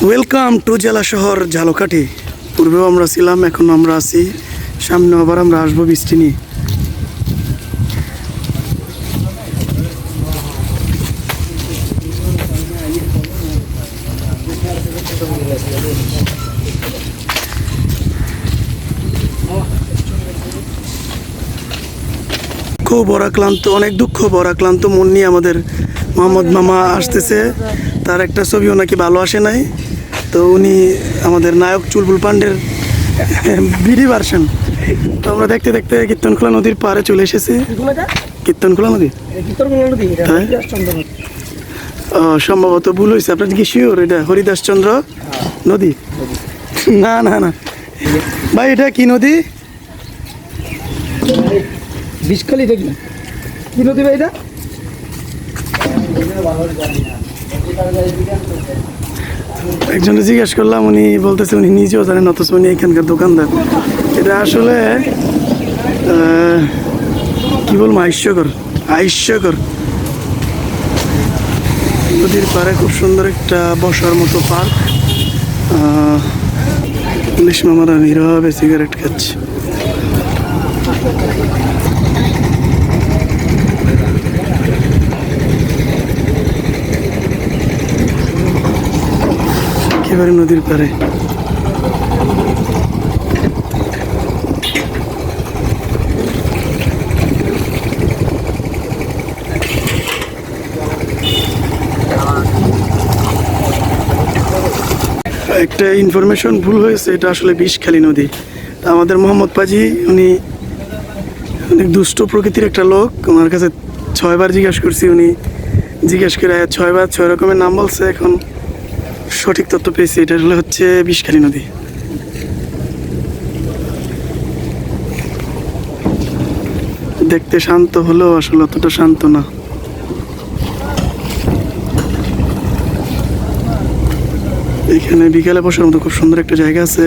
Welcome to জেলা শহর ঝালকাঠি। পূর্বেও আমরা ছিলাম, এখন আমরা আছি, সামনে আবার আমরা আসবো বৃষ্টি নিয়ে। খুব বরাক্লান্ত, অনেক দুঃখ বরাক্লান্ত মন নিয়ে আমাদের মোহাম্মদ মামা আসতেছে। তার একটা ছবিও নাকি ভালো আসে নাই, তো উনি আমাদের নায়ক চুলবুল পান্ডের বিডি ভার্সন। তো আমরা দেখতে দেখতে কীর্তনখোলা নদীর পাড়ে চলে এসেছি। কীর্তনখোলা নদী, হ্যাঁ সম্ভবত ভুল হয়েছে। আপনার কি শিওর এটা হরিদাসচন্দ্র নদী? না না না ভাই, এটা কি নদী? বিষখালী দেখি না, কি নদী ভাই এটা? একজনে জিজ্ঞেস করলাম, উনি বলতেছে উনি নিজেও জানেন, অথচ উনি এখানকার দোকানদার। এটা আসলে কি বলবো, হাস্যকর। নদীর পাড়ে খুব সুন্দর একটা বসার মতো পার্ক। পুলিশ মামারা নীরবে সিগারেট খাচ্ছে। একেবারে নদীর পাড়ে। একটা ইনফরমেশন ভুল হয়েছে, এটা আসলে বিষখালী নদী। আমাদের মোহাম্মদ পাজি উনি অনেক দুষ্ট প্রকৃতির একটা লোক। ওনার কাছে 6 বার জিজ্ঞাসা করছি, উনি জিজ্ঞাসা করে 6 বার 6 রকমের নাম বলছে। এখন সঠিক তথ্য পেয়েছি, এটা আসলে হচ্ছে বিষখালী নদী। দেখতে শান্ত হলেও আসলে অতটা শান্ত না। এখানে বিকেলে বসার মতো খুব সুন্দর একটা জায়গা আছে।